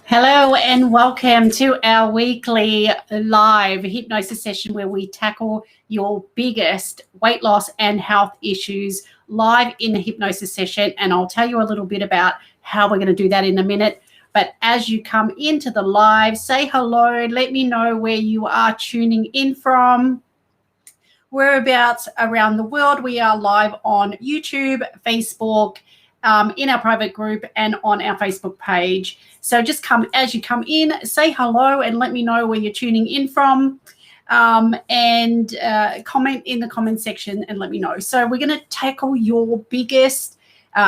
Hello and welcome to our weekly live hypnosis session where we tackle your biggest weight loss and health issues live in a hypnosis session. And I'll tell you a little bit about how we're going to do that in a minute. But as you come into the live, say hello, let me know where you are tuning in from. Whereabouts around the world. We are live on YouTube, Facebook, in our private group and on our Facebook page. So just as you come in, say hello and let me know where you're tuning in from, and comment in the comment section and let me know. So we're going to tackle your biggest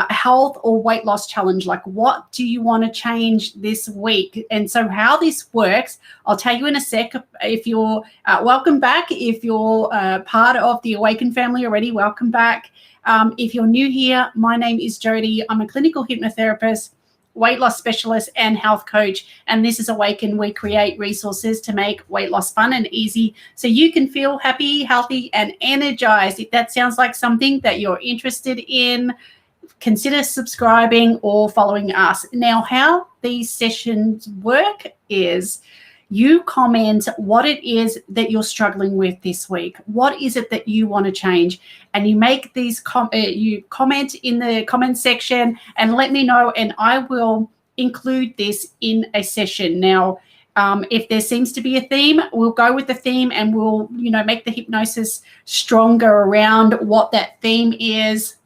health or weight loss challenge. Like, what do you want to change this week? And so how this works, I'll tell you in a sec. If you're welcome back. If you're part of the Awaecnan family already, welcome back. If you're new here, my name is Jody. I'm a clinical hypnotherapist, weight loss specialist, and health coach. And this is Awaecnan. We create resources to make weight loss fun and easy so you can feel happy, healthy, and energized. If that sounds like something that you're interested in, consider subscribing or following us. Now, how these sessions work is you comment what it is that you're struggling with this week. What is it that you want to change? And you make these you comment in the comment section and let me know, and I will include this in a session. Now, if there seems to be a theme, we'll go with the theme and we'll, make the hypnosis stronger around what that theme is.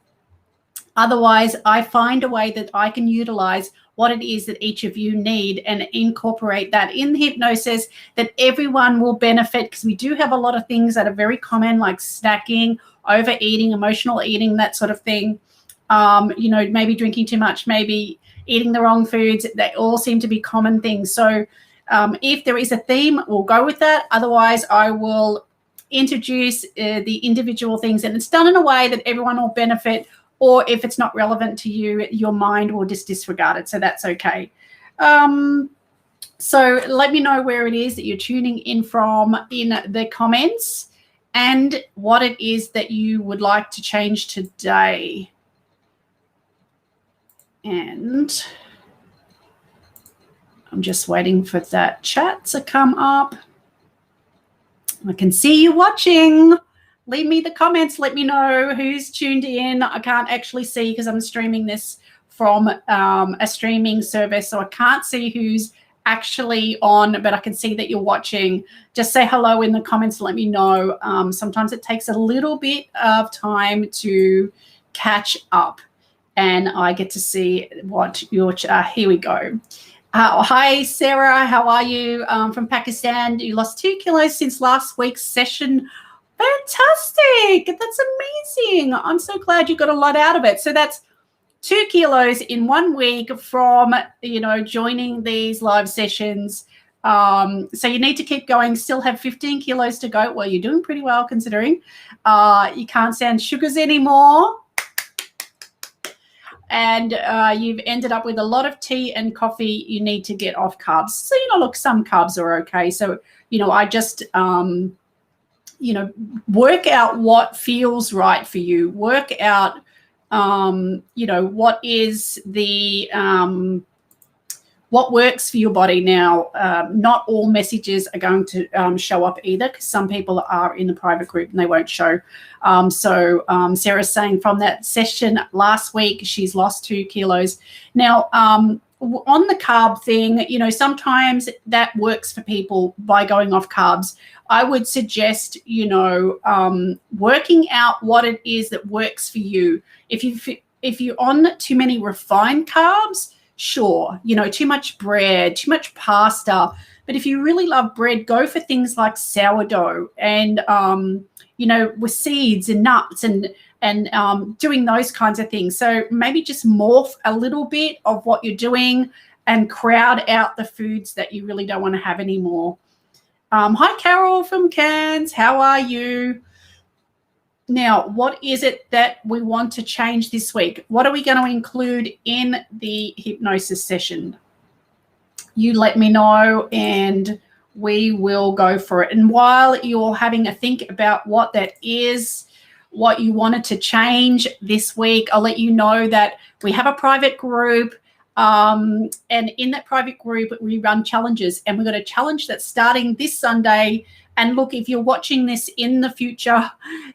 Otherwise, I find a way that I can utilize what it is that each of you need and incorporate that in the hypnosis that everyone will benefit, because we do have a lot of things that are very common, like snacking, overeating, emotional eating, that sort of thing. Maybe drinking too much, maybe eating the wrong foods. They all seem to be common things. So if there is a theme, we'll go with that. Otherwise, I will introduce the individual things, and it's done in a way that everyone will benefit. Or if it's not relevant to you, your mind will just disregard it. So that's okay. So let me know where it is that you're tuning in from in the comments and what it is that you would like to change today. And I'm just waiting for that chat to come up. I can see you watching. Leave me the comments. Let me know who's tuned in. I can't actually see because I'm streaming this from a streaming service, so I can't see who's actually on, but I can see that you're watching. Just say hello in the comments. Let me know. Sometimes it takes a little bit of time to catch up, and I get to see what you're. Here we go. Hi, Sarah. How are you? From Pakistan. You lost 2 kilos since last week's session. Fantastic. That's amazing. I'm so glad you got a lot out of it. So that's 2 kilos in 1 week from, joining these live sessions. So you need to keep going, still have 15 kilos to go. Well, you're doing pretty well considering. You can't stand sugars anymore. And you've ended up with a lot of tea and coffee. You need to get off carbs. So, look, some carbs are okay. So, I just... work out what feels right for you. Work out, what is the, what works for your body. Now, not all messages are going to show up either, because some people are in the private group and they won't show. So Sarah's saying from that session last week, she's lost 2 kilos. Now, on the carb thing, sometimes that works for people by going off carbs. I would suggest, working out what it is that works for you. If you're on too many refined carbs, sure, too much bread, too much pasta. But if you really love bread, go for things like sourdough and, with seeds and nuts and doing those kinds of things. So maybe just morph a little bit of what you're doing and crowd out the foods that you really don't want to have anymore. Hi, Carol from Cairns. How are you? Now, what is it that we want to change this week? What are we going to include in the hypnosis session? You let me know and we will go for it. And while you're having a think about what that is, what you wanted to change this week, I'll let you know that we have a private group. And in that private group, we run challenges, and we've got a challenge that's starting this Sunday. And look, if you're watching this in the future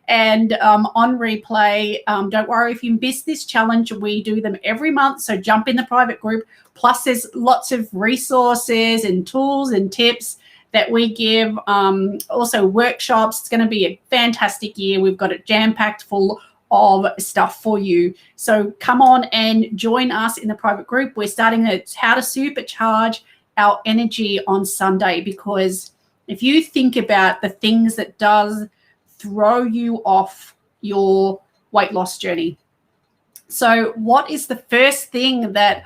and on replay, don't worry if you miss this challenge. We do them every month, so jump in the private group. Plus, there's lots of resources and tools and tips that we give. Also, workshops. It's going to be a fantastic year. We've got it jam-packed full of stuff for you. So come on and join us in the private group. We're starting how to supercharge our energy on Sunday, because if you think about the things that does throw you off your weight loss journey. So what is the first thing that,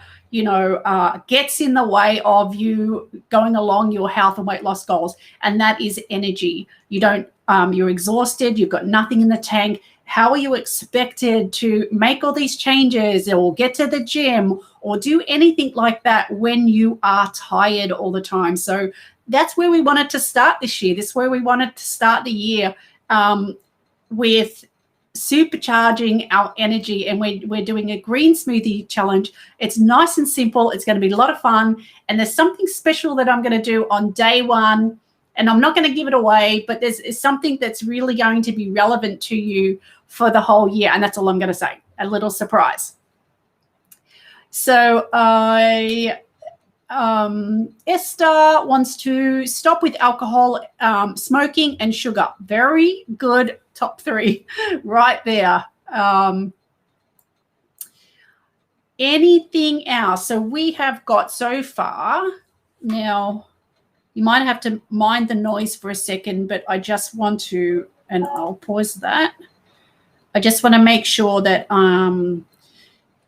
gets in the way of you going along your health and weight loss goals? And that is energy. You're exhausted. You've got nothing in the tank. How are you expected to make all these changes or get to the gym or do anything like that when you are tired all the time? So that's where we wanted to start this year. This is where we wanted to start the year with supercharging our energy. And we're doing a green smoothie challenge. It's nice and simple. It's going to be a lot of fun. And there's something special that I'm going to do on day one. And I'm not going to give it away, but there's something that's really going to be relevant to you for the whole year. And that's all I'm going to say, a little surprise. So Esther wants to stop with alcohol, smoking, and sugar. Very good top 3 right there. Anything else? So we have got so far now. You might have to mind the noise for a second, but I just want to, and I'll pause that. I just want to make sure that,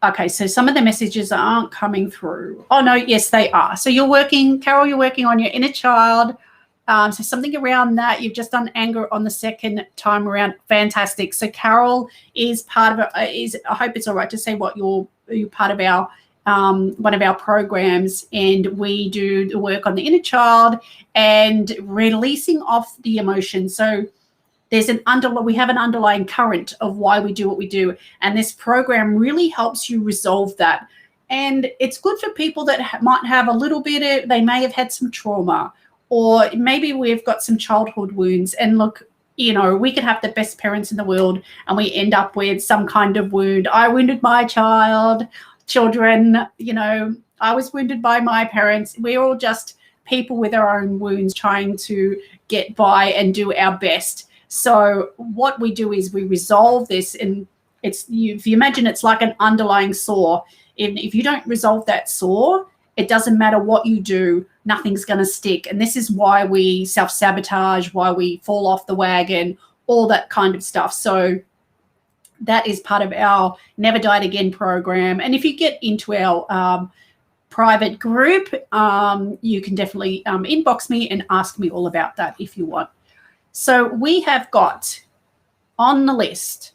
okay, so some of the messages aren't coming through. Oh, no, yes, they are. So Carol, you're working on your inner child. So something around that. You've just done anger on the second time around. Fantastic. So Carol is part of it. I hope it's all right to say what you're part of our one of our programs, and we do the work on the inner child and releasing off the emotion. So we have an underlying current of why we do what we do, and this program really helps you resolve that. And it's good for people that might have a little bit they may have had some trauma, or maybe we've got some childhood wounds. And look, we could have the best parents in the world and we end up with some kind of wound. I wounded my children, I was wounded by my parents. We're all just people with our own wounds trying to get by and do our best. So what we do is we resolve this, and if you imagine it's like an underlying sore. If you don't resolve that sore, it doesn't matter what you do, nothing's going to stick. And this is why we self-sabotage, why we fall off the wagon, all that kind of stuff. So that is part of our Never Died Again program. And if you get into our private group, you can definitely inbox me and ask me all about that if you want. So we have got on the list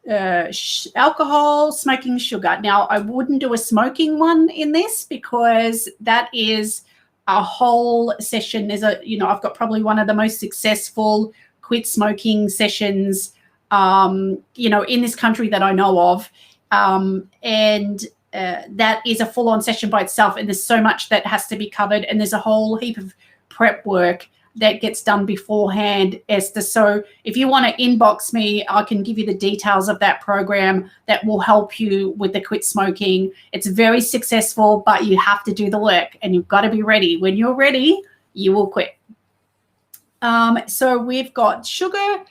alcohol, smoking, sugar. Now, I wouldn't do a smoking one in this because that is a whole session. I've got probably one of the most successful quit smoking sessions in this country that I know of. And that is a full-on session by itself. And there's so much that has to be covered. And there's a whole heap of prep work that gets done beforehand, Esther. So if you want to inbox me, I can give you the details of that program that will help you with the quit smoking. It's very successful, but you have to do the work and you've got to be ready. When you're ready, you will quit. So we've got sugar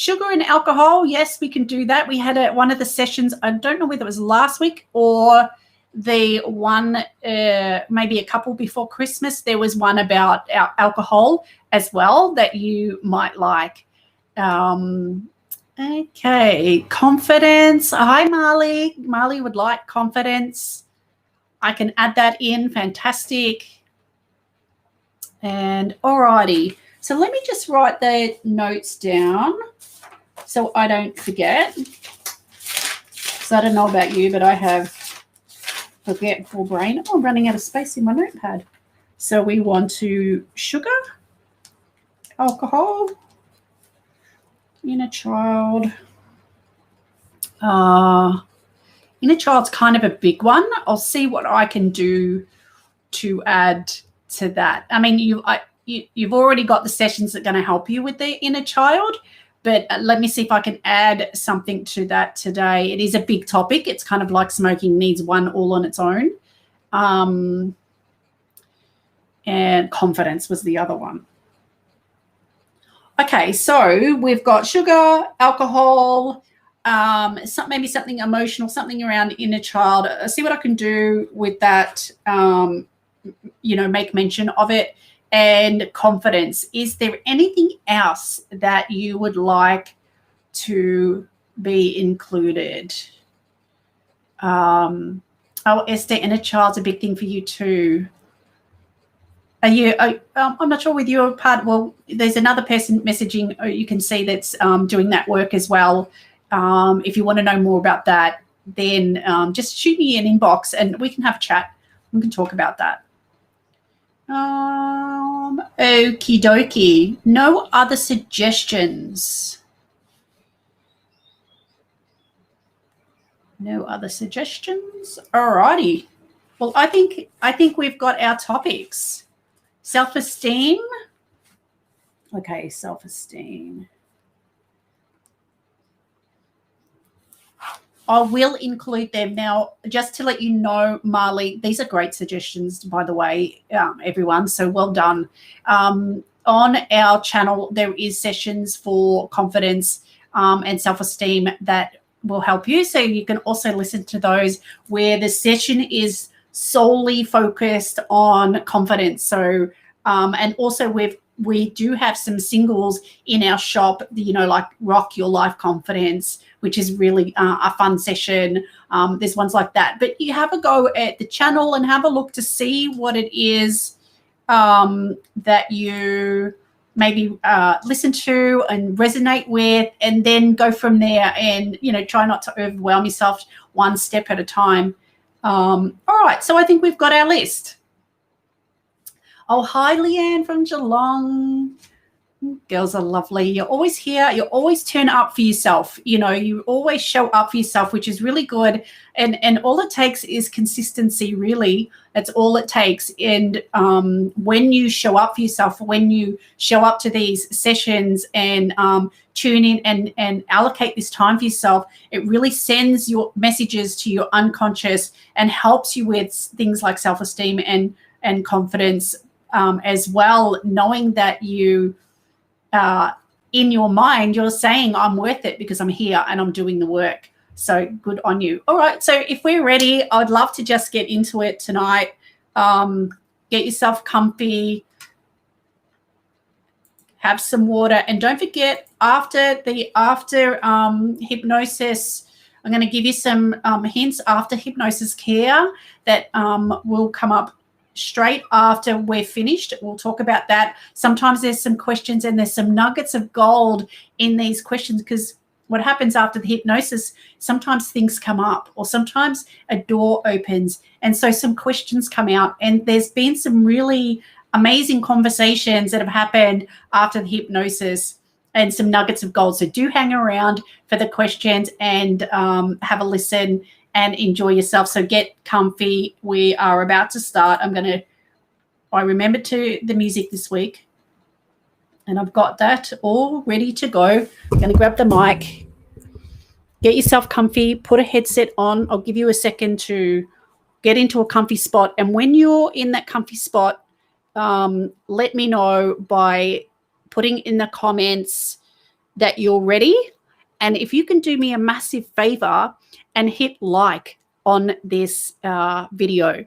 and alcohol. Yes, we can do that. We had one of the sessions, I don't know whether it was last week or the one maybe a couple before Christmas. There was one about alcohol as well that you might like. Okay, confidence. Hi, Marley. Marley would like confidence. I can add that in. Fantastic. And alrighty. So let me just write the notes down so I don't forget. So I don't know about you, but I have forgetful brain. Oh, I'm running out of space in my notepad. So we want to sugar, alcohol, inner child, inner child's kind of a big one. I'll see what I can do to add to that. I mean, you've already got the sessions that are going to help you with the inner child, but let me see if I can add something to that today. It is a big topic. It's kind of like smoking needs one all on its own. And confidence was the other one. Okay, so we've got sugar, alcohol, maybe something emotional, something around inner child. I'll see what I can do with that, make mention of it. And confidence. Is there anything else that you would like to be included? Oh, Esther, inner child's a big thing for you too. I'm not sure with your part. Well, there's another person messaging. You can see that's doing that work as well. If you want to know more about that, then just shoot me an inbox and we can have a chat. We can talk about that. Okie dokie. No other suggestions. No other suggestions. Alrighty. Well, I think we've got our topics. Self-esteem. Okay, self-esteem. I will include them now, just to let you know, Marley, these are great suggestions, by the way, everyone, so well done. On our channel, there is sessions for confidence and self-esteem that will help you. So you can also listen to those where the session is solely focused on confidence. So, and also we do have some singles in our shop, like Rock Your Life Confidence, which is really a fun session. There's ones like that. But you have a go at the channel and have a look to see what it is that you maybe listen to and resonate with, and then go from there and, try not to overwhelm yourself, one step at a time. All right, so I think we've got our list. Oh, hi, Leanne from Geelong. Girls are lovely. You're always here. You always turn up for yourself. You always show up for yourself, which is really good. And all it takes is consistency, really. That's all it takes. And when you show up for yourself, when you show up to these sessions and tune in and allocate this time for yourself, it really sends your messages to your unconscious and helps you with things like self-esteem and confidence as well, knowing that you in your mind, you're saying, I'm worth it because I'm here and I'm doing the work. So good on you. All right. So if we're ready, I'd love to just get into it tonight. Get yourself comfy, have some water, and don't forget, after hypnosis, I'm going to give you some hints after hypnosis care that will come up straight after we're finished. We'll talk about that. Sometimes there's some questions and there's some nuggets of gold in these questions, because what happens after the hypnosis, sometimes things come up or sometimes a door opens. And so some questions come out, and there's been some really amazing conversations that have happened after the hypnosis and some nuggets of gold. So do hang around for the questions and have a listen and enjoy yourself. So get comfy. We are about to start. I remembered the music this week, and I've got that all ready to go. I'm going to grab the mic. Get yourself comfy. Put a headset on. I'll give you a second to get into a comfy spot. And when you're in that comfy spot, let me know by putting in the comments that you're ready. And if you can do me a massive favor and hit like on this video.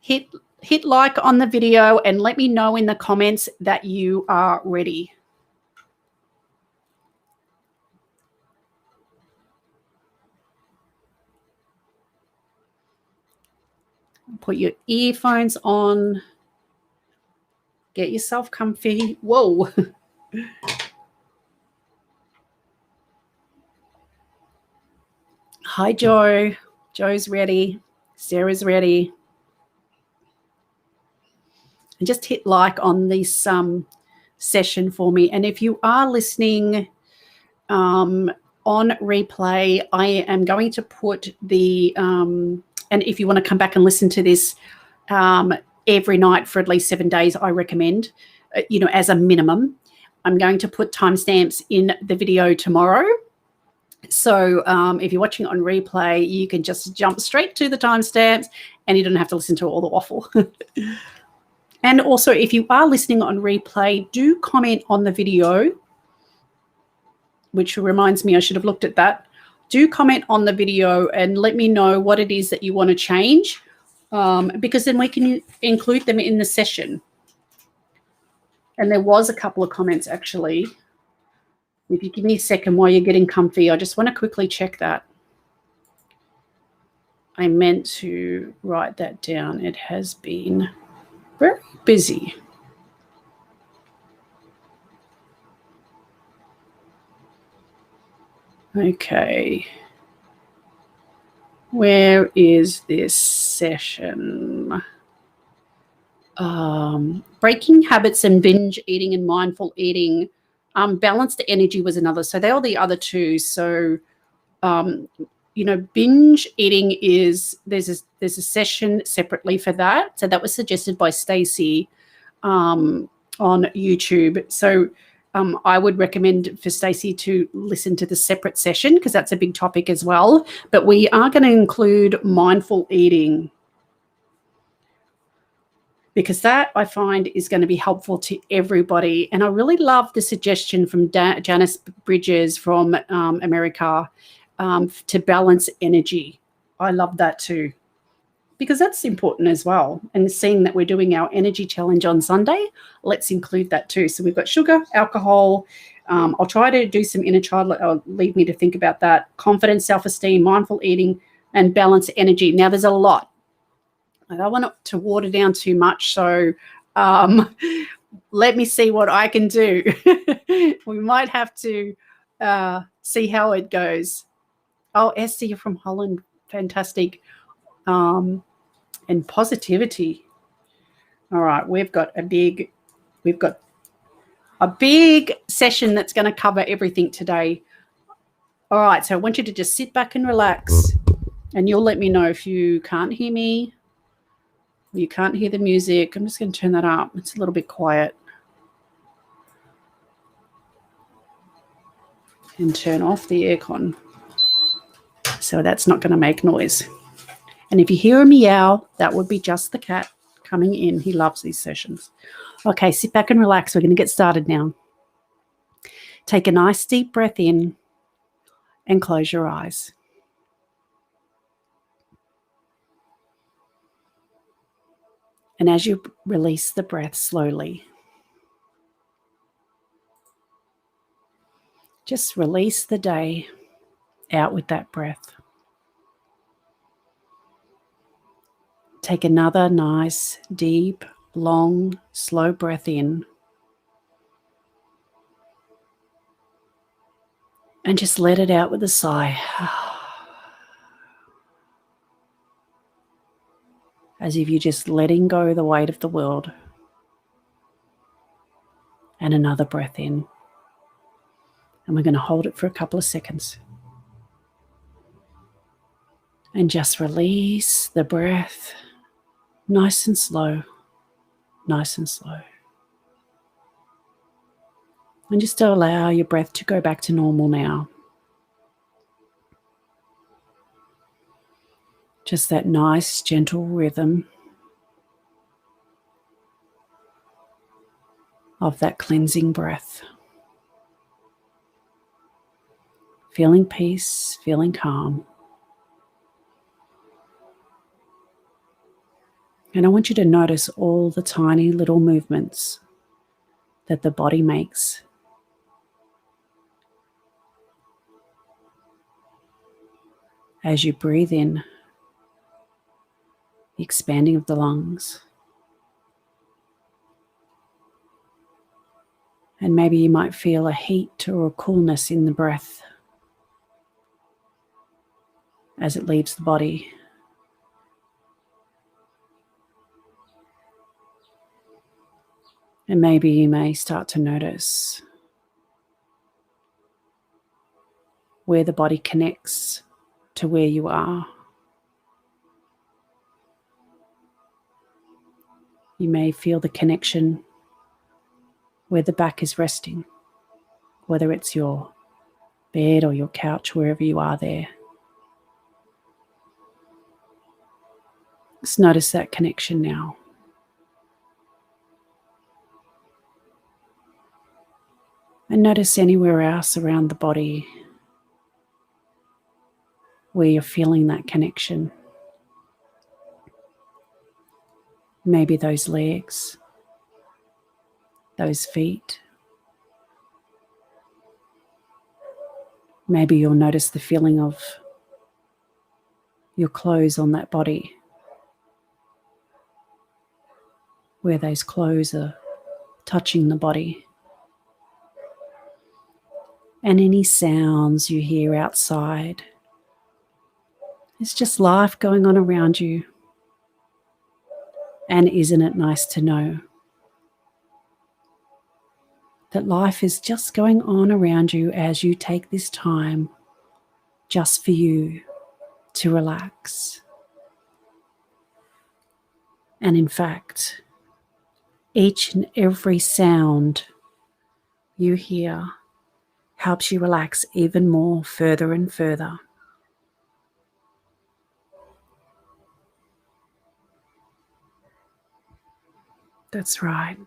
Hit like on the video and let me know in the comments that you are ready. Put your earphones on. Get yourself comfy. Whoa. Hi, Joe. Joe's ready. Sarah's ready. And just hit like on this session for me. And if you are listening on replay, I am going to put the, and if you want to come back and listen to this every night for at least 7 days, I recommend, as a minimum. I'm going to put timestamps in the video tomorrow. So if you're watching on replay, you can just jump straight to the timestamps and you don't have to listen to all the waffle. And also, if you are listening on replay, do comment on the video, which reminds me I should have looked at that. Do comment on the video and let me know what it is that you want to change, because then we can include them in the session. And there was a couple of comments, actually. If you give me a second while you're getting comfy, I just want to quickly check that. I meant to write that down. It has been very busy. Okay. Where is this session? Breaking habits and binge eating and mindful eating. Balanced energy was another. So they are the other two. So, binge eating is, there's a session separately for that. So that was suggested by Stacey on YouTube. So I would recommend for Stacey to listen to the separate session because that's a big topic as well. But we are going to include mindful eating, because that I find is going to be helpful to everybody. And I really love the suggestion from Janice Bridges from America to balance energy. I love that too, because that's important as well. And seeing that we're doing our energy challenge on Sunday, let's include that too. So we've got sugar, alcohol. I'll try to do some inner child, lead me to think about that. Confidence, self-esteem, mindful eating, and balance energy. Now there's a lot. I don't want it to water down too much. So let me see what I can do. We might have to see how it goes. Oh, Esther, you're from Holland. Fantastic. And positivity. All right, we've got a big session that's going to cover everything today. All right, so I want you to just sit back and relax, and you'll let me know if you can't hear me, you can't hear the music. I'm just going to turn that up. It's a little bit quiet. And turn off the aircon, so that's not going to make noise. And if you hear a meow, that would be just the cat coming in. He loves these sessions. Okay, sit back and relax. We're going to get started now. Take a nice deep breath in and close your eyes. And as you release the breath slowly, just release the day out with that breath. Take another nice, deep, long, slow breath in. And just let it out with a sigh. As if you're just letting go the weight of the world. And another breath in. And we're going to hold it for a couple of seconds. And just release the breath. Nice and slow. Nice and slow. And just to allow your breath to go back to normal now. Just that nice, gentle rhythm of that cleansing breath. Feeling peace, feeling calm. And I want you to notice all the tiny little movements that the body makes. As you breathe in, the expanding of the lungs. And maybe you might feel a heat or a coolness in the breath as it leaves the body. And maybe you may start to notice where the body connects to where you are. You may feel the connection where the back is resting, whether it's your bed or your couch, wherever you are there. Just notice that connection now. And notice anywhere else around the body where you're feeling that connection. Maybe those legs, those feet. Maybe you'll notice the feeling of your clothes on that body, where those clothes are touching the body. And any sounds you hear outside. It's just life going on around you. And isn't it nice to know that life is just going on around you as you take this time just for you to relax. And in fact, each and every sound you hear helps you relax even more, further and further. That's right.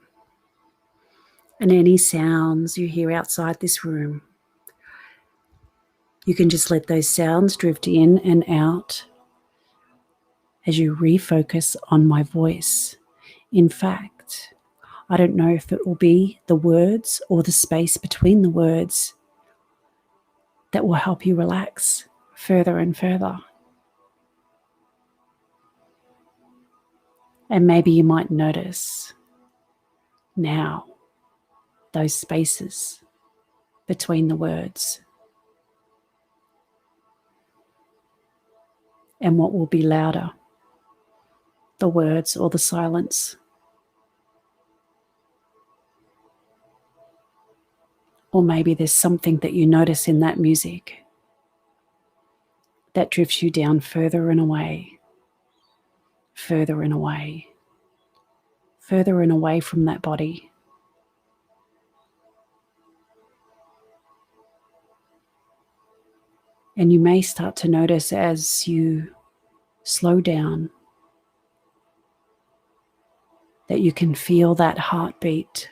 And any sounds you hear outside this room, you can just let those sounds drift in and out as you refocus on my voice. In fact, I don't know if it will be the words or the space between the words that will help you relax further and further. And maybe you might notice now those spaces between the words. And what will be louder, the words or the silence? Or maybe there's something that you notice in that music that drifts you down further and away, further and away, further and away from that body. And you may start to notice as you slow down that you can feel that heartbeat.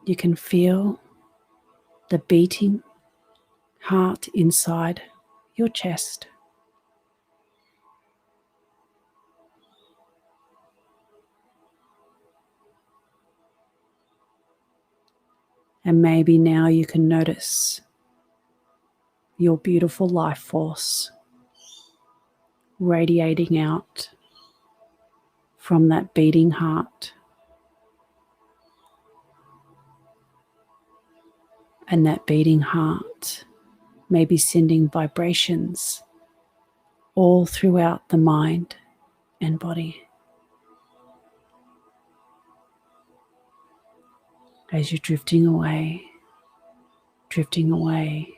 You can feel the beating heart inside your chest. And maybe now you can notice your beautiful life force radiating out from that beating heart. And that beating heart may be sending vibrations all throughout the mind and body. As you're drifting away, drifting away,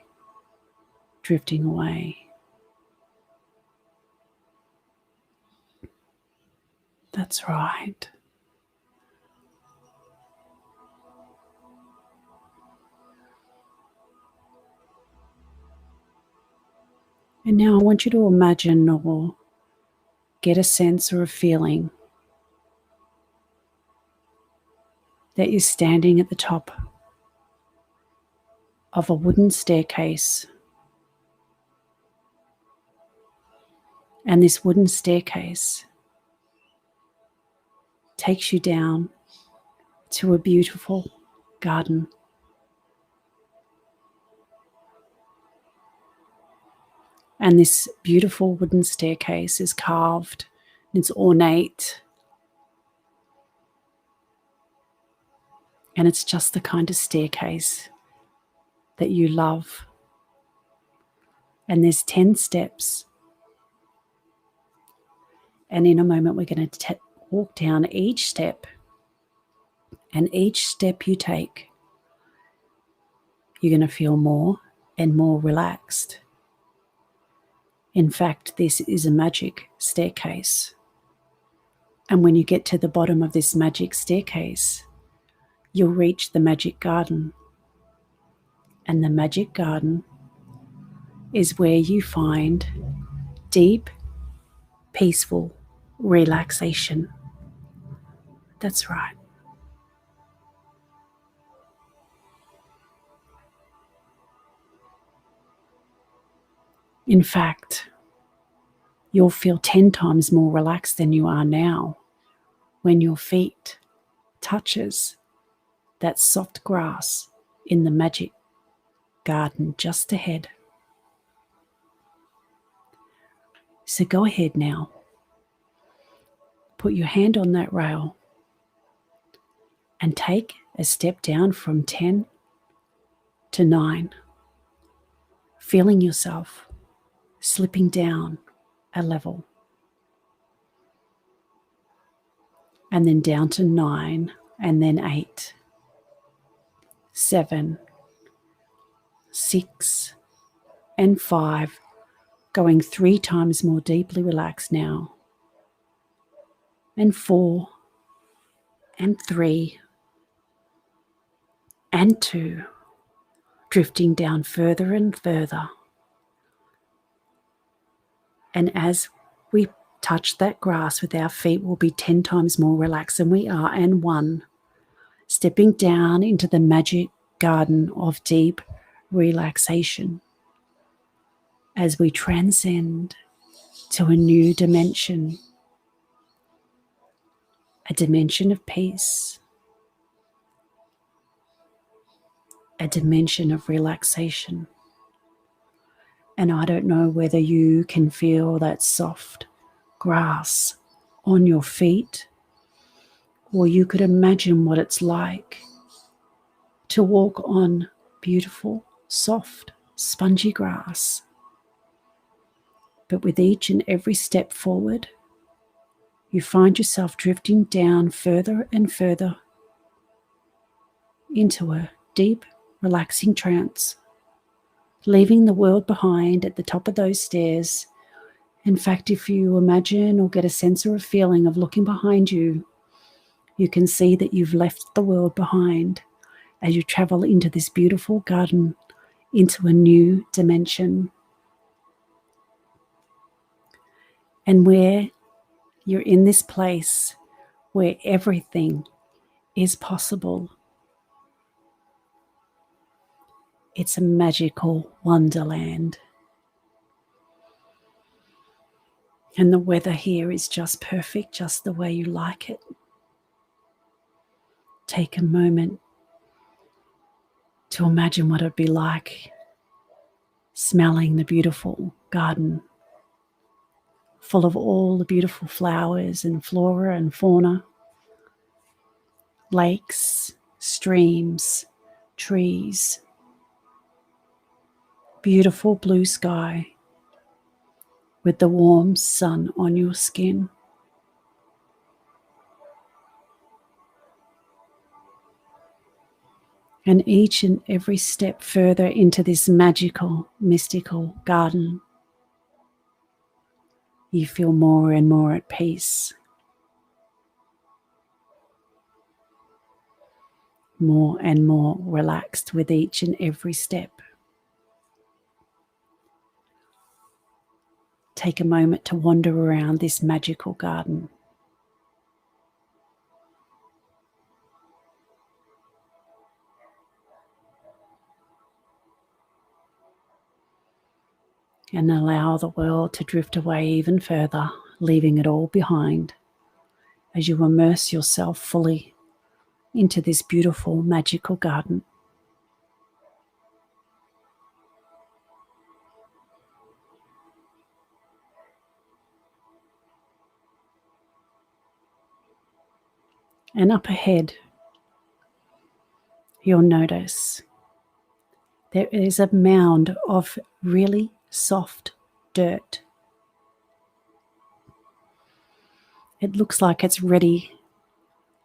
drifting away. That's right. And now I want you to imagine or get a sense or a feeling that you're standing at the top of a wooden staircase. And this wooden staircase takes you down to a beautiful garden. And this beautiful wooden staircase is carved, and it's ornate. And it's just the kind of staircase that you love. And there's 10 steps. And in a moment, we're going to walk down each step. And each step you take, you're going to feel more and more relaxed. In fact, this is a magic staircase. And when you get to the bottom of this magic staircase, you'll reach the magic garden. And the magic garden is where you find deep, peaceful relaxation. That's right. In fact, you'll feel 10 times more relaxed than you are now when your feet touches that soft grass in the magic garden just ahead. So go ahead now. Put your hand on that rail and take a step down from 10 to 9, feeling yourself slipping down a level. And then down to 9, and then 8, 7, 6, and 5, going 3 times more deeply relaxed now. And 4, and 3, and 2, drifting down further and further. And as we touch that grass with our feet, we'll be 10 times more relaxed than we are. And 1, stepping down into the magic garden of deep relaxation as we transcend to a new dimension, a dimension of peace, a dimension of relaxation. And I don't know whether you can feel that soft grass on your feet, or you could imagine what it's like to walk on beautiful, soft, spongy grass. But with each and every step forward, you find yourself drifting down further and further into a deep, relaxing trance, leaving the world behind at the top of those stairs. In fact, if you imagine or get a sense or a feeling of looking behind you, you can see that you've left the world behind as you travel into this beautiful garden, into a new dimension. And where you're in this place where everything is possible. It's a magical wonderland. And the weather here is just perfect, just the way you like it. Take a moment to imagine what it would be like smelling the beautiful garden full of all the beautiful flowers and flora and fauna, lakes, streams, trees, beautiful blue sky with the warm sun on your skin. And each and every step further into this magical, mystical garden, you feel more and more at peace, more and more relaxed with each and every step. Take a moment to wander around this magical garden. And allow the world to drift away even further, leaving it all behind as you immerse yourself fully into this beautiful, magical garden. And up ahead, you'll notice there is a mound of really soft dirt. It looks like it's ready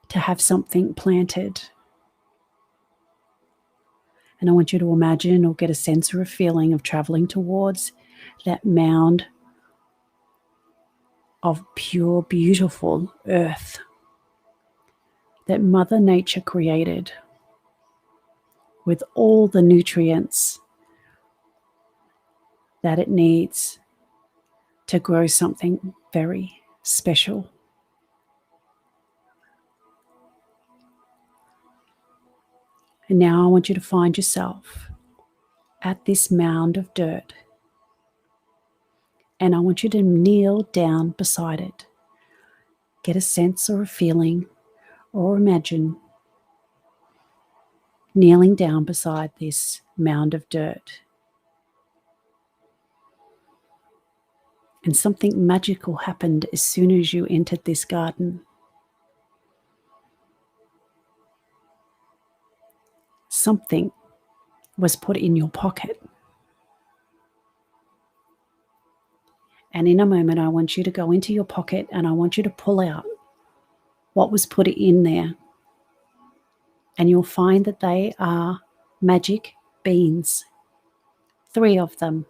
to have something planted. And I want you to imagine or get a sense or a feeling of traveling towards that mound of pure, beautiful earth that Mother Nature created with all the nutrients that it needs to grow something very special. And now I want you to find yourself at this mound of dirt. And I want you to kneel down beside it. Get a sense or a feeling or imagine kneeling down beside this mound of dirt. And something magical happened as soon as you entered this garden. Something was put in your pocket. And in a moment, I want you to go into your pocket and I want you to pull out what was put in there. And you'll find that they are magic beans. 3 of them.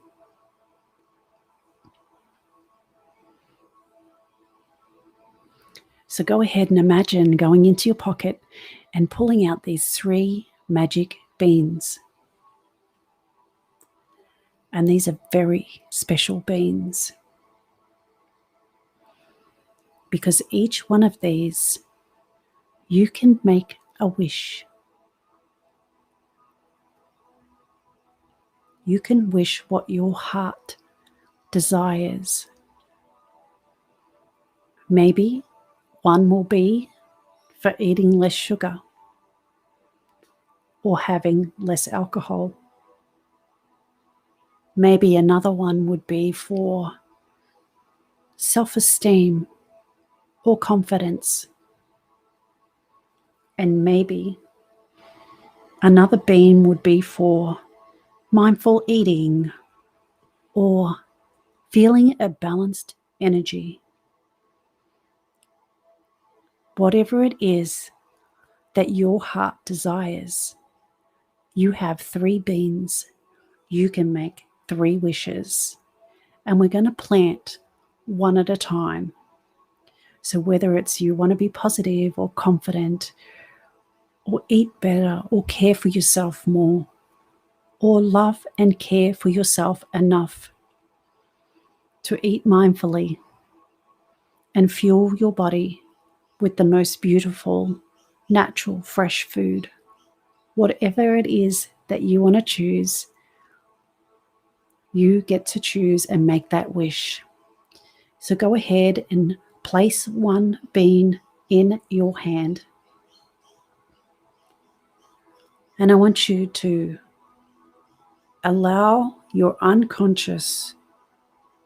So go ahead and imagine going into your pocket and pulling out these 3 magic beans. And these are very special beans, because each one of these, you can make a wish. You can wish what your heart desires. Maybe one will be for eating less sugar or having less alcohol. Maybe another one would be for self-esteem or confidence. And maybe another bean would be for mindful eating or feeling a balanced energy. Whatever it is that your heart desires, you have 3 beans. You can make 3 wishes. And we're going to plant one at a time. So whether it's you want to be positive or confident or eat better or care for yourself more or love and care for yourself enough to eat mindfully and fuel your body with the most beautiful, natural, fresh food. Whatever it is that you want to choose, you get to choose and make that wish. So go ahead and place 1 bean in your hand. And I want you to allow your unconscious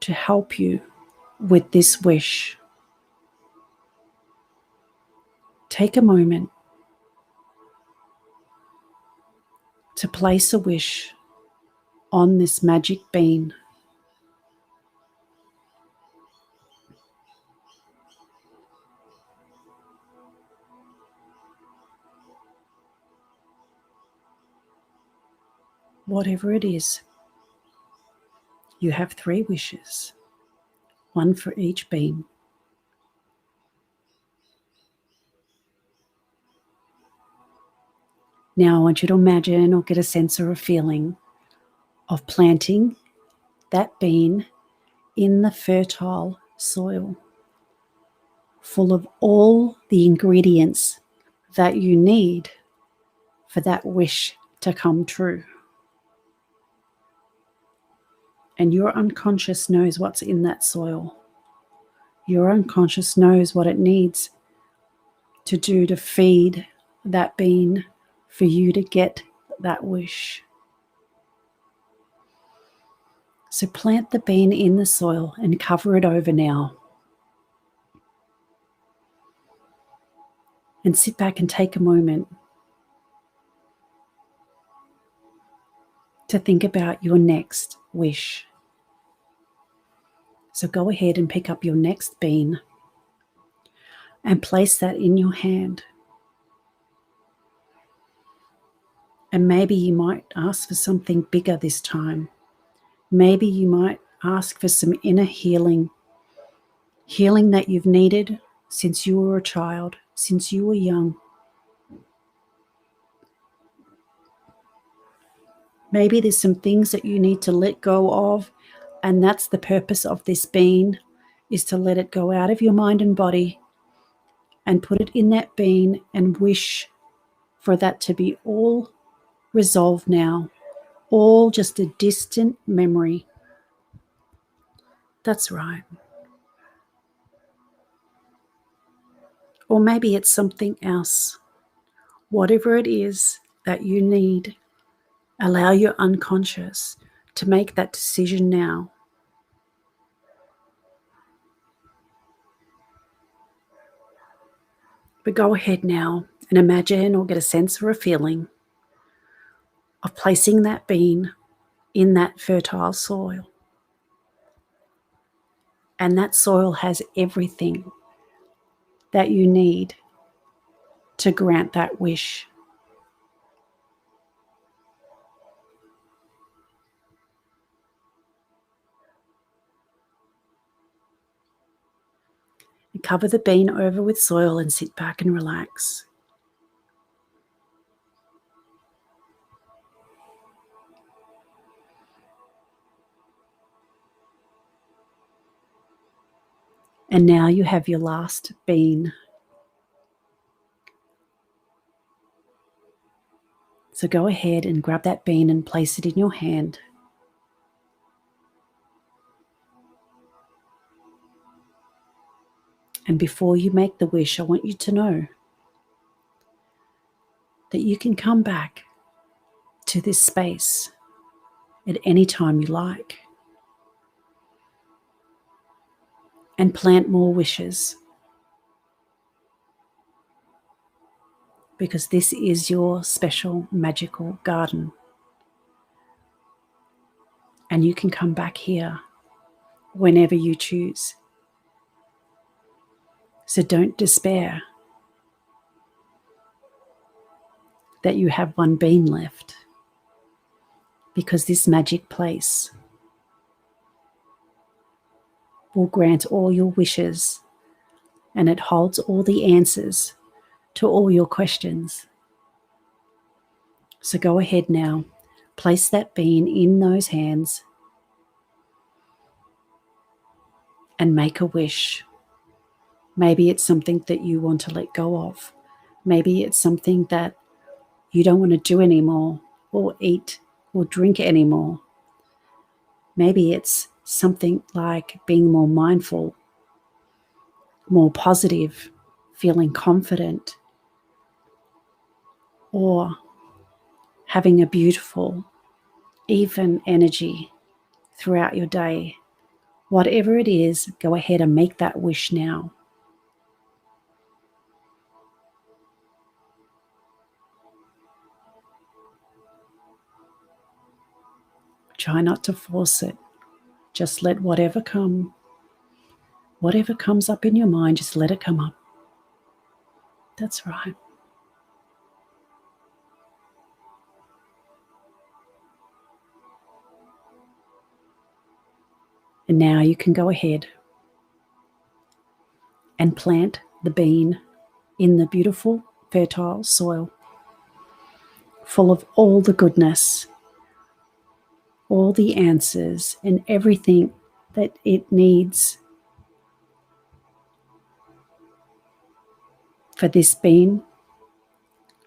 to help you with this wish. Take a moment to place a wish on this magic bean. Whatever it is, you have 3 wishes, 1 for each bean. Now I want you to imagine or get a sense or a feeling of planting that bean in the fertile soil, full of all the ingredients that you need for that wish to come true. And your unconscious knows what's in that soil. Your unconscious knows what it needs to do to feed that bean for you to get that wish. So plant the bean in the soil and cover it over now. And sit back and take a moment to think about your next wish. So go ahead and pick up your next bean and place that in your hand. And maybe you might ask for something bigger this time. Maybe you might ask for some inner healing that you've needed since you were a child, since you were young. Maybe there's some things that you need to let go of, and that's the purpose of this bean, is to let it go out of your mind and body and put it in that bean and wish for that to be all resolved now, all just a distant memory. That's right. Or maybe it's something else. Whatever it is that you need, allow your unconscious to make that decision now. But go ahead now and imagine or get a sense or a feeling of placing that bean in that fertile soil. And that soil has everything that you need to grant that wish. And cover the bean over with soil and sit back and relax. And now you have your last bean. So go ahead and grab that bean and place it in your hand. And before you make the wish, I want you to know that you can come back to this space at any time you like and plant more wishes, because this is your special magical garden. And you can come back here whenever you choose. So don't despair that you have one bean left, because this magic place will grant all your wishes, and it holds all the answers to all your questions. So go ahead now, place that bean in those hands and make a wish. Maybe it's something that you want to let go of. Maybe it's something that you don't want to do anymore, or eat or drink anymore. Maybe it's something like being more mindful, more positive, feeling confident, or having a beautiful, even energy throughout your day. Whatever it is, go ahead and make that wish now. Try not to force it. Just let whatever comes up in your mind, just let it come up. That's right. And now you can go ahead and plant the bean in the beautiful, fertile soil, full of all the goodness, all the answers, and everything that it needs for this bean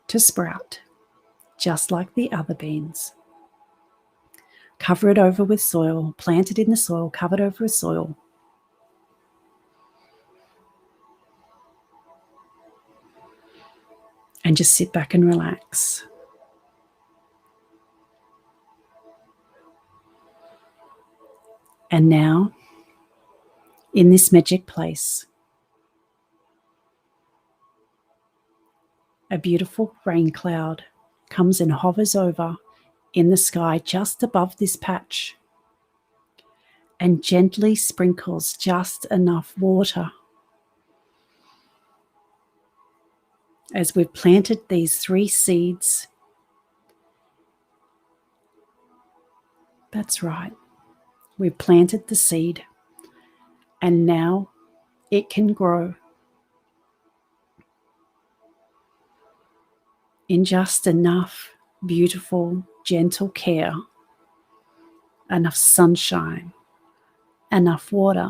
to sprout, just like the other beans. Cover it over with soil, plant it in the soil, cover it over with soil. And just sit back and relax. And now, in this magic place, a beautiful rain cloud comes and hovers over in the sky just above this patch and gently sprinkles just enough water. As we've planted these 3 seeds That's right. We've planted the seed and now it can grow in just enough beautiful, gentle care, enough sunshine, enough water,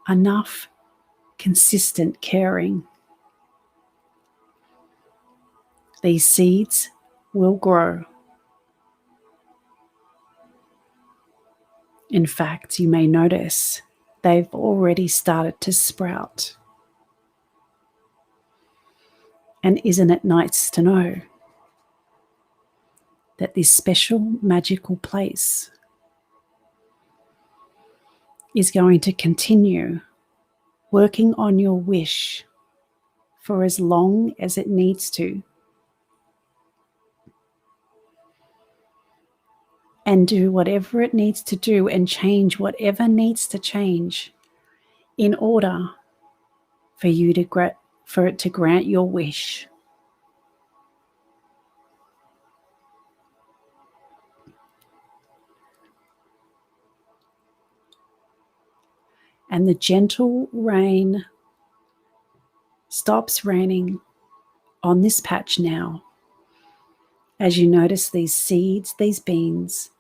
enough consistent caring. These seeds will grow. In fact, you may notice they've already started to sprout. And isn't it nice to know that this special magical place is going to continue working on your wish for as long as it needs to, and do whatever it needs to do and change whatever needs to change in order for you to for it to grant your wish. And the gentle rain stops raining on this patch now, as you notice these seeds, these beans,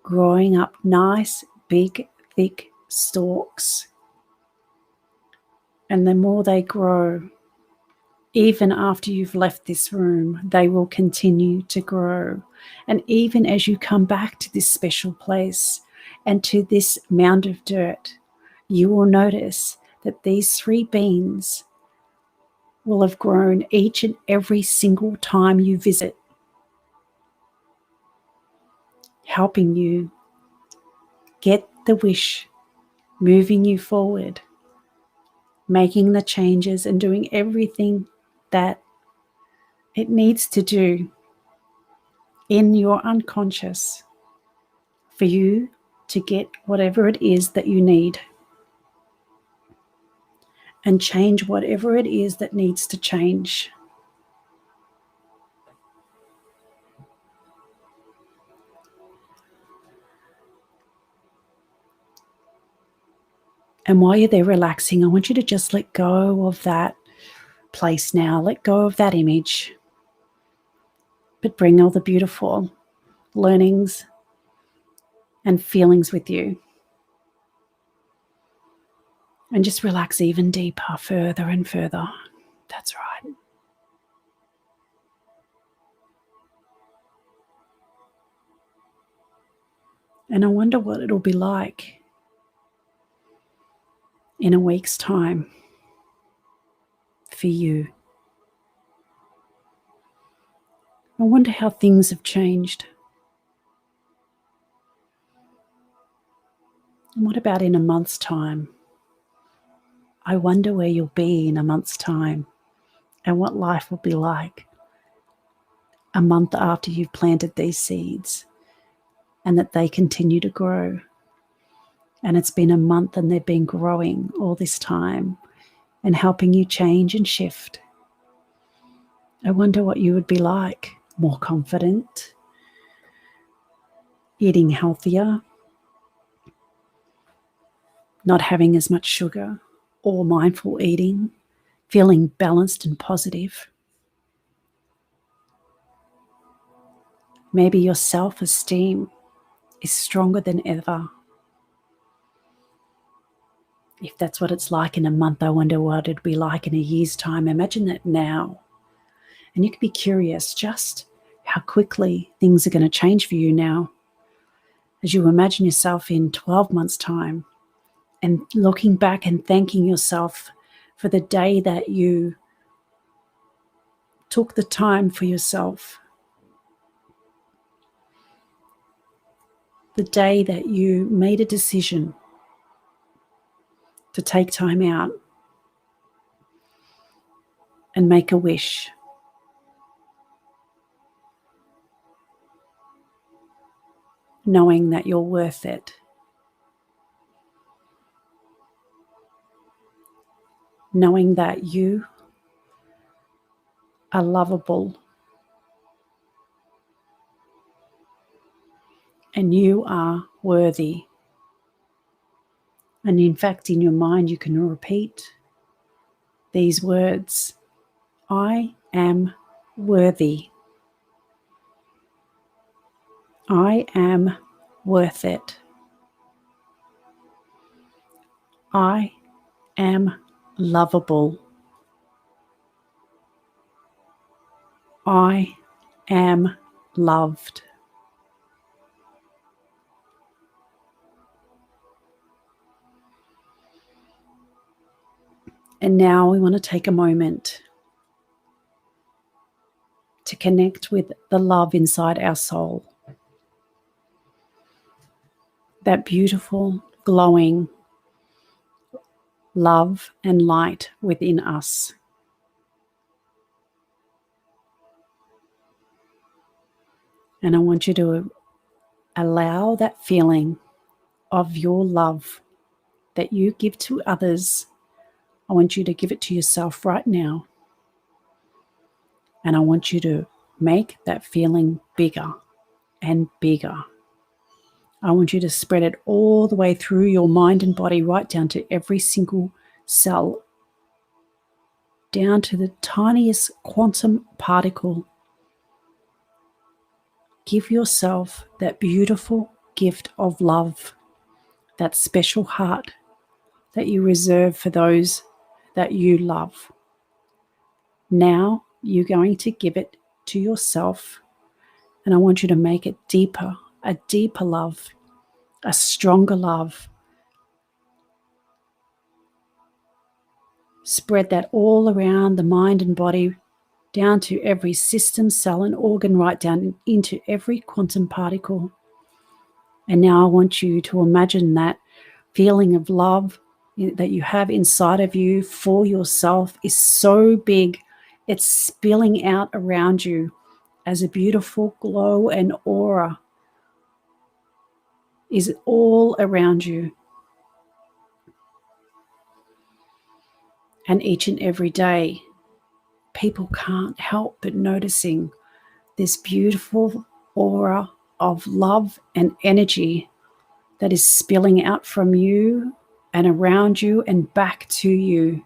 growing up nice, big, thick stalks. And the more they grow, even after you've left this room, they will continue to grow. And even as you come back to this special place and to this mound of dirt, you will notice that these 3 beans will have grown each and every single time you visit, helping you get the wish, moving you forward, making the changes and doing everything that it needs to do in your unconscious for you to get whatever it is that you need and change whatever it is that needs to change. And while you're there relaxing, I want you to just let go of that place now. Let go of that image, but bring all the beautiful learnings and feelings with you. And just relax even deeper, further and further. That's right. And I wonder what it'll be like in a week's time for you. I wonder how things have changed. And what about in a month's time? I wonder where you'll be in a month's time and what life will be like a month after you've planted these seeds and that they continue to grow. And it's been a month and they've been growing all this time and helping you change and shift. I wonder what you would be like. More confident, eating healthier, not having as much sugar, or mindful eating, feeling balanced and positive. Maybe your self-esteem is stronger than ever. If that's what it's like in a month, I wonder what it'd be like in a year's time. Imagine that now. And you could be curious just how quickly things are going to change for you now. As you imagine yourself in 12 months' time and looking back and thanking yourself for the day that you took the time for yourself, the day that you made a decision to take time out and make a wish. Knowing that you're worth it. Knowing that you are lovable. and you are worthy. And in fact, in your mind, you can repeat these words: I am worthy. I am worth it. I am lovable. I am loved. And now we want to take a moment to connect with the love inside our soul. That beautiful, glowing love and light within us. And I want you to allow that feeling of your love that you give to others. I want you to give it to yourself right now. And I want you to make that feeling bigger and bigger. I want you to spread it all the way through your mind and body, right down to every single cell, down to the tiniest quantum particle. Give yourself that beautiful gift of love, that special heart that you reserve for those that you love. Now you're going to give it to yourself, and I want you to make it deeper, a deeper love, a stronger love. Spread that all around the mind and body, down to every system, cell, and organ, right down into every quantum particle. And now I want you to imagine that feeling of love that you have inside of you for yourself is so big, it's spilling out around you as a beautiful glow and aura is all around you. And each and every day, people can't help but noticing this beautiful aura of love and energy that is spilling out from you and around you and back to you.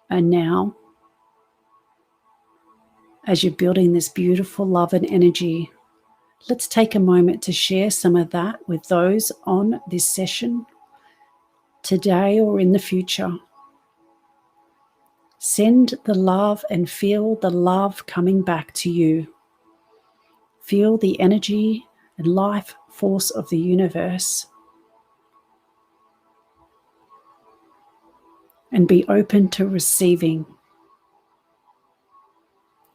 And now, as you're building this beautiful love and energy, let's take a moment to share some of that with those on this session today or in the future. Send the love and feel the love coming back to you. Feel the energy and life force of the universe. And be open to receiving.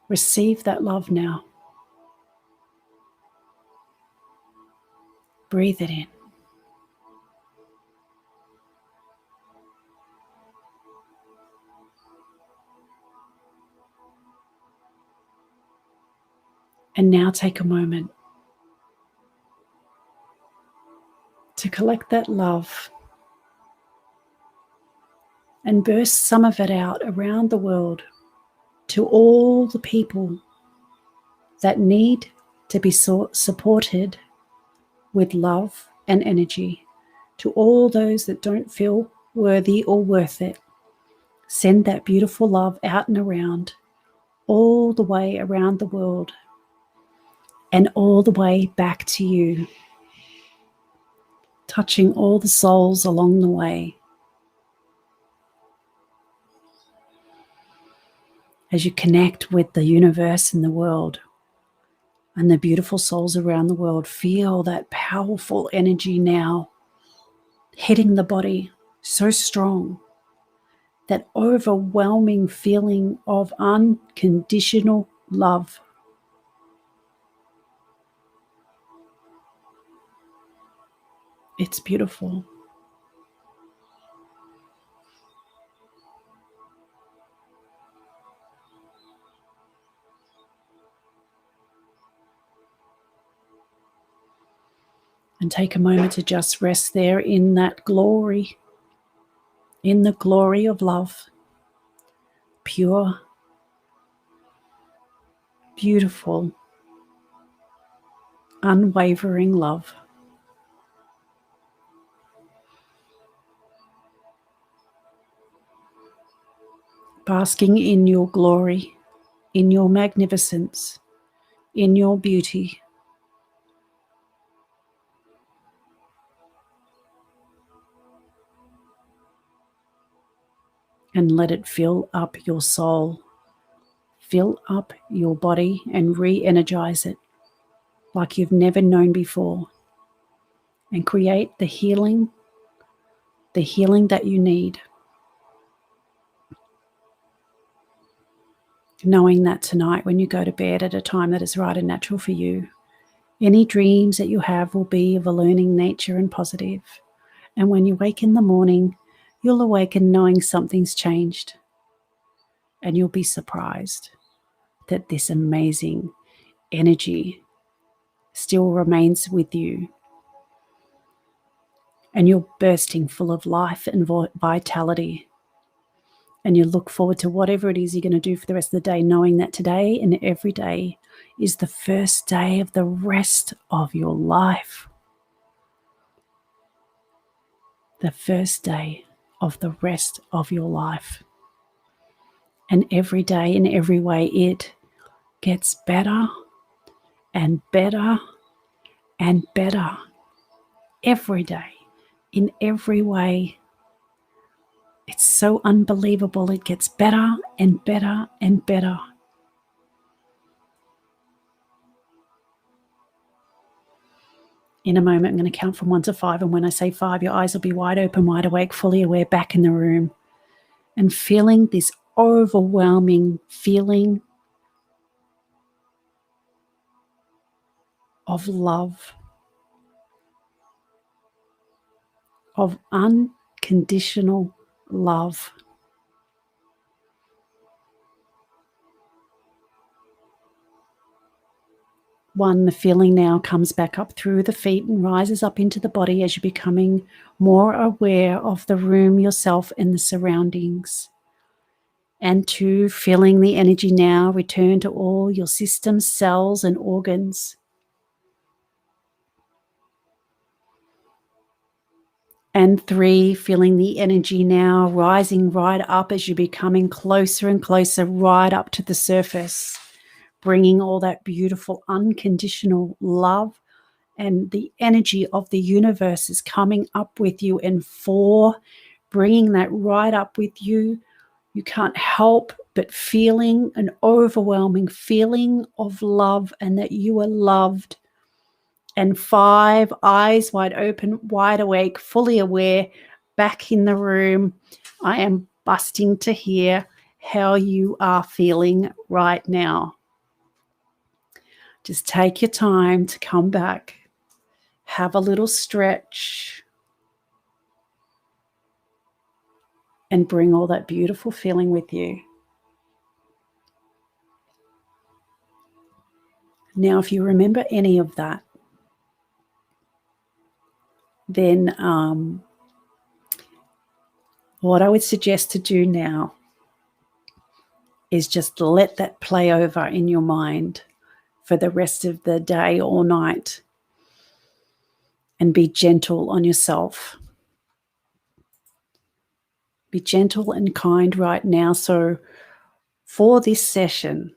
Receive that love now. Breathe it in. And now take a moment to collect that love and burst some of it out around the world to all the people that need to be supported with love and energy, to all those that don't feel worthy or worth it. Send that beautiful love out and around, all the way around the world and all the way back to you, touching all the souls along the way. As you connect with the universe and the world and the beautiful souls around the world, feel that powerful energy now hitting the body so strong, that overwhelming feeling of unconditional love. It's beautiful. And take a moment to just rest there in that glory, in the glory of love. pure, beautiful, unwavering love. Basking in your glory, in your magnificence, in your beauty. And let it fill up your soul, fill up your body, and re-energize it like you've never known before. And create the healing that you need. Knowing that tonight when you go to bed at a time that is right and natural for you, any dreams that you have will be of a learning nature and positive. And when you wake in the morning, you'll awaken knowing something's changed. And you'll be surprised that this amazing energy still remains with you. And you're bursting full of life and vitality. And you look forward to whatever it is you're going to do for the rest of the day, knowing that today and every day is the first day of the rest of your life. The first day of the rest of your life. And every day in every way it gets better and better and better. Every day, in every way. It's so unbelievable. It gets better and better and better. In a moment, I'm going to count from 1 to 5. And when I say 5, your eyes will be wide open, wide awake, fully aware, back in the room. And feeling this overwhelming feeling of love. Of unconditional love. The feeling now comes back up through the feet and rises up into the body as you're becoming more aware of the room, yourself, and the surroundings. And 2, feeling the energy now return to all your systems, cells, and organs. And 3, feeling the energy now rising right up as you're becoming closer and closer, right up to the surface. Bringing all that beautiful unconditional love and the energy of the universe is coming up with you. And 4, bringing that right up with you. You can't help but feeling an overwhelming feeling of love and that you are loved. And 5, eyes wide open, wide awake, fully aware, back in the room. I am busting to hear how you are feeling right now. Just take your time to come back, have a little stretch, and bring all that beautiful feeling with you. Now, if you remember any of that, then what I would suggest to do now is just let that play over in your mind for the rest of the day or night, and be gentle on yourself. Be gentle and kind right now. So for this session,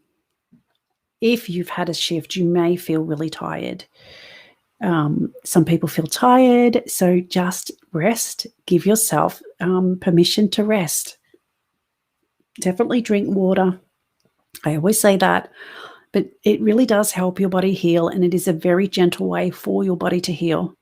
if you've had a shift, you may feel really tired. Some people feel tired, so just rest. Give yourself permission to rest. Definitely drink water. I always say that, but it really does help your body heal, and it is a very gentle way for your body to heal.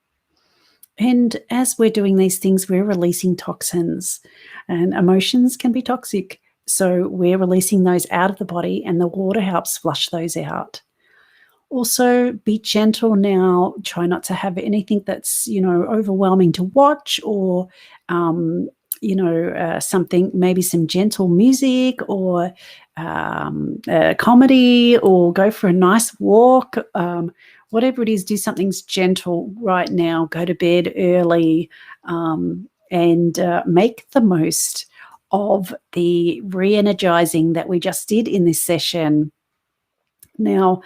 And as we're doing these things, we're releasing toxins, and emotions can be toxic. So we're releasing those out of the body, and the water helps flush those out. Also, be gentle now. Try not to have anything that's, overwhelming to watch, or, something, maybe some gentle music, or comedy, or go for a nice walk. Whatever it is, do something gentle right now. Go to bed early, and make the most of the re-energizing that we just did in this session. Now,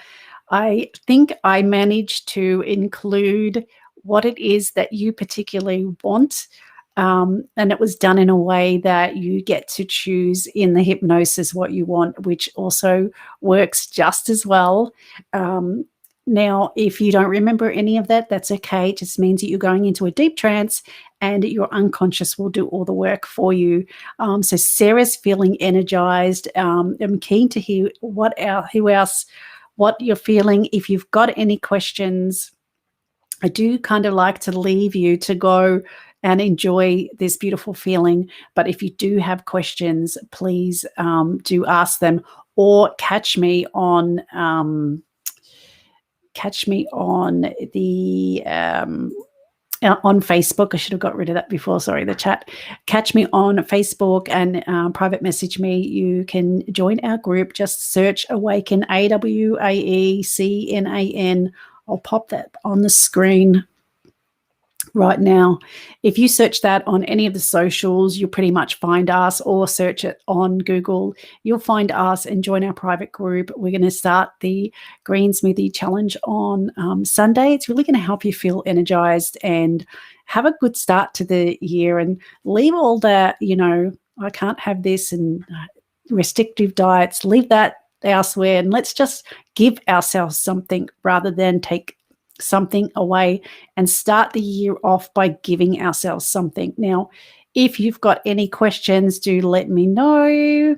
I think I managed to include what it is that you particularly want. And it was done in a way that you get to choose in the hypnosis what you want, which also works just as well. Now, if you don't remember any of that, that's okay. It just means that you're going into a deep trance and your unconscious will do all the work for you. So Sarah's feeling energized. I'm keen to hear what you're feeling. If you've got any questions, I do kind of like to leave you to go and enjoy this beautiful feeling. But if you do have questions, please do ask them, or catch me on the on Facebook. I should have got rid of that before. Sorry, the chat. Catch me on Facebook and private message me. You can join our group. Just search Awaecnan, Awaecnan. I'll pop that on the screen right now. If you search that on any of the socials, you'll pretty much find us, or search it on Google. You'll find us and join our private group. We're going to start the Green Smoothie Challenge on Sunday. It's really going to help you feel energized and have a good start to the year, and leave all that, I can't have this and restrictive diets, leave that elsewhere, and let's just give ourselves something rather than take something away, and start the year off by giving ourselves something. Now, if you've got any questions, do let me know.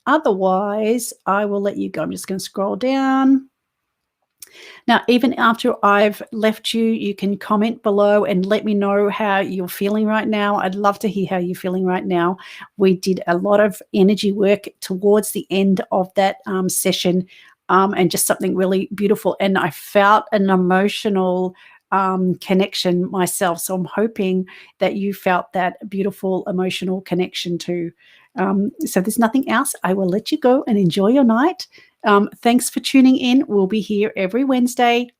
Otherwise, I will let you go. I'm just going to scroll down. Now, even after I've left you, you can comment below and let me know how you're feeling right now. I'd love to hear how you're feeling right now. We did a lot of energy work towards the end of that session, and just something really beautiful. And I felt an emotional connection myself. So I'm hoping that you felt that beautiful emotional connection too. So there's nothing else. I will let you go and enjoy your night. Thanks for tuning in. We'll be here every Wednesday,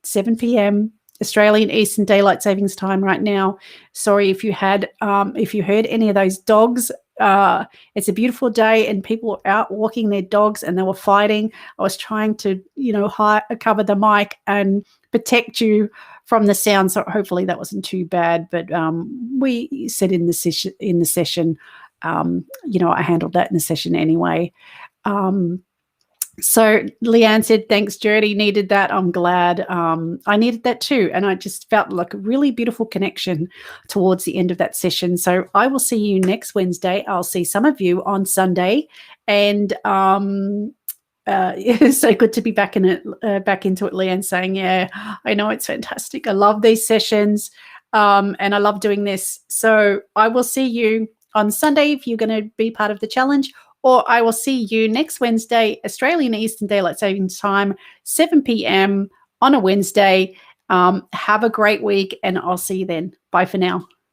7 p.m. Australian Eastern Daylight Savings Time right now. Sorry if you heard any of those dogs. It's a beautiful day and people were out walking their dogs and they were fighting. I was trying to, cover the mic and protect you from the sound. So hopefully that wasn't too bad. But we said in the session, I handled that in the session anyway. So Leanne said, thanks, Jody, needed that. I'm glad. I needed that too. And I just felt like a really beautiful connection towards the end of that session. So I will see you next Wednesday. I'll see some of you on Sunday. And it's so good to be back into it, Leanne, saying, yeah, I know, it's fantastic. I love these sessions and I love doing this. So I will see you on Sunday if you're going to be part of the challenge, or I will see you next Wednesday, Australian Eastern Daylight Savings Time, 7 p.m. on a Wednesday. Have a great week, and I'll see you then. Bye for now.